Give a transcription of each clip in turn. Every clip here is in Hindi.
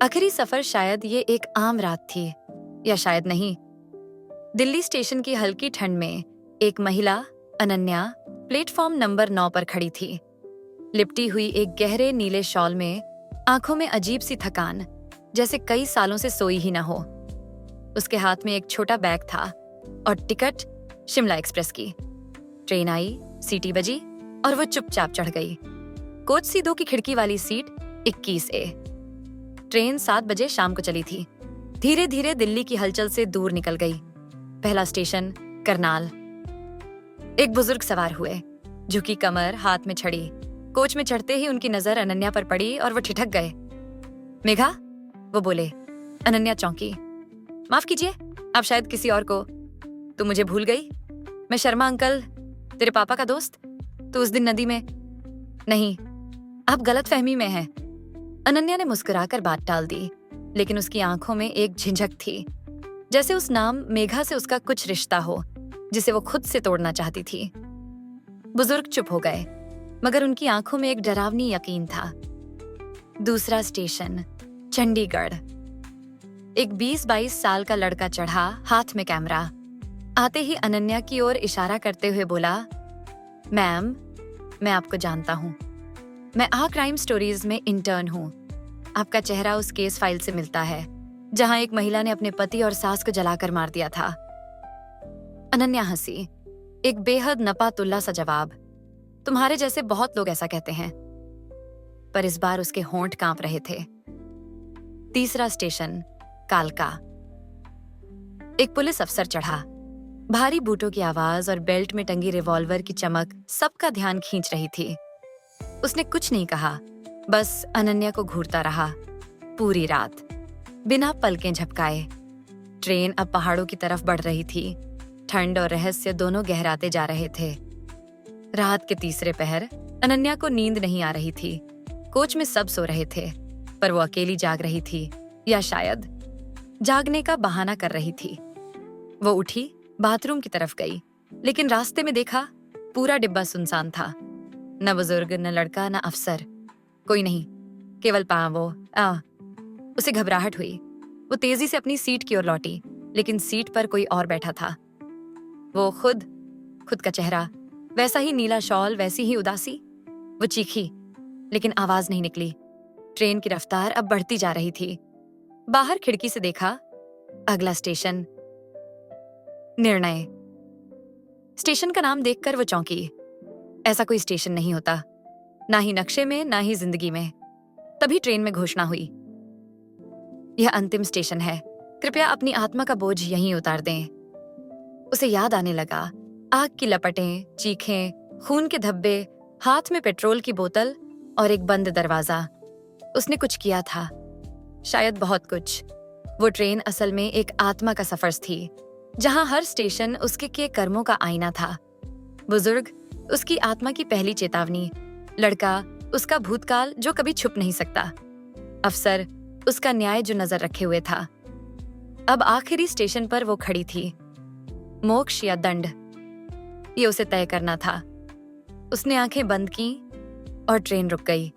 आखिरी सफर शायद ये एक आम रात थी, या शायद नहीं। दिल्ली स्टेशन की हल्की ठंड में एक महिला, अनन्या, प्लेटफॉर्म नंबर 9 पर खड़ी थी। लिपटी हुई एक गहरे नीले शॉल में, आंखों में अजीब सी थकान, जैसे कई सालों से सोई ही न हो। उसके हाथ में एक छोटा बैग था और टिकट शिमला एक्सप्रेस की। ट्रेन आई, सीटी बजी और वो चुपचाप चढ़ गई। कोच सी 2 की खिड़की वाली सीट 21A। ट्रेन 7 बजे शाम को चली थी। धीरे धीरे दिल्ली की हलचल से दूर निकल गई। पहला स्टेशन करनाल। एक बुजुर्ग सवार हुए, झुकी कमर, हाथ में छड़ी। कोच में चढ़ते ही उनकी नजर अनन्या पर पड़ी और वो ठिठक गए। मेघा, वो बोले। अनन्या चौंकी। माफ कीजिए, आप शायद किसी और को। तू मुझे भूल गई? मैं शर्मा अंकल, तेरे पापा का दोस्त। तू उस दिन नदी में। नहीं, आप गलतफहमी में हैं। अनन्या ने मुस्कुराकर बात टाल दी, लेकिन उसकी आंखों में एक झिझक थी, जैसे उस नाम मेघा से उसका कुछ रिश्ता हो जिसे वो खुद से तोड़ना चाहती थी। बुजुर्ग चुप हो गए, मगर उनकी आंखों में एक डरावनी यकीन था। दूसरा स्टेशन चंडीगढ़। एक 20-22 साल का लड़का चढ़ा, हाथ में कैमरा। आते ही अनन्या की ओर इशारा करते हुए बोला, मैम, मैं आपको जानता हूं। मैं आ क्राइम स्टोरीज में इंटर्न हूं। आपका चेहरा उस केस फाइल से मिलता है जहां एक महिला ने अपने पति और सास को जलाकर मार दिया था। अनन्या हंसी, एक बेहद नपा-तुल्ला सा जवाब। तुम्हारे जैसे बहुत लोग ऐसा कहते हैं। पर इस बार उसके होंठ कांप रहे थे। तीसरा स्टेशन कालका। एक पुलिस अफसर चढ़ा। भारी बूटों की आवाज और बेल्ट में टंगी रिवॉल्वर की चमक सबका ध्यान खींच रही थी। उसने कुछ नहीं कहा, बस अनन्या को घूरता रहा पूरी रात, बिना पलकें झपकाए। ट्रेन अब पहाड़ों की तरफ बढ़ रही थी। ठंड और रहस्य दोनों गहराते जा रहे थे। रात के तीसरे पहर अनन्या को नींद नहीं आ रही थी। कोच में सब सो रहे थे, पर वो अकेली जाग रही थी, या शायद जागने का बहाना कर रही थी। वो उठी, बाथरूम की तरफ गई, लेकिन रास्ते में देखा पूरा डिब्बा सुनसान था। न बुजुर्ग, न लड़का, न अफसर, कोई नहीं, केवल वो। उसे घबराहट हुई। वो तेजी से अपनी सीट की ओर लौटी, लेकिन सीट पर कोई और बैठा था। वो खुद का चेहरा, वैसा ही नीला शॉल, वैसी ही उदासी। वो चीखी, लेकिन आवाज नहीं निकली। ट्रेन की रफ्तार अब बढ़ती जा रही थी। बाहर खिड़की से देखा, अगला स्टेशन निर्णय। स्टेशन का नाम देखकर वो चौंकी। ऐसा कोई स्टेशन नहीं होता, ना ही नक्शे में, ना ही जिंदगी में। तभी ट्रेन में घोषणा हुई, यह अंतिम स्टेशन है, कृपया अपनी आत्मा का बोझ यहीं उतार दें। उसे याद आने लगा, आग की लपटें, चीखें, खून के धब्बे, हाथ में पेट्रोल की बोतल और एक बंद दरवाजा। उसने कुछ किया था, शायद बहुत कुछ। वो ट्रेन असल में एक आत्मा का सफर थी, जहां हर स्टेशन उसके किए कर्मों का आईना था। बुजुर्ग उसकी आत्मा की पहली चेतावनी, लड़का उसका भूतकाल जो कभी छुप नहीं सकता, अफसर उसका न्याय जो नजर रखे हुए था। अब आखिरी स्टेशन पर वो खड़ी थी। मोक्ष या दंड, ये उसे तय करना था। उसने आंखें बंद की और ट्रेन रुक गई।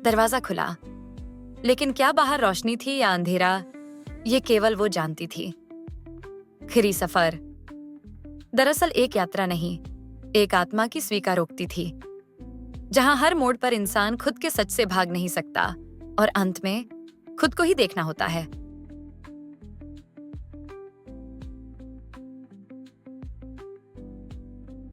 दरवाजा खुला, लेकिन क्या बाहर रोशनी थी या अंधेरा, ये केवल वो जानती थी। खिरी सफर दरअसल एक यात्रा नहीं, एक आत्मा की स्वीकारोक्ति थी, जहां हर मोड़ पर इंसान खुद के सच से भाग नहीं सकता और अंत में खुद को ही देखना होता है।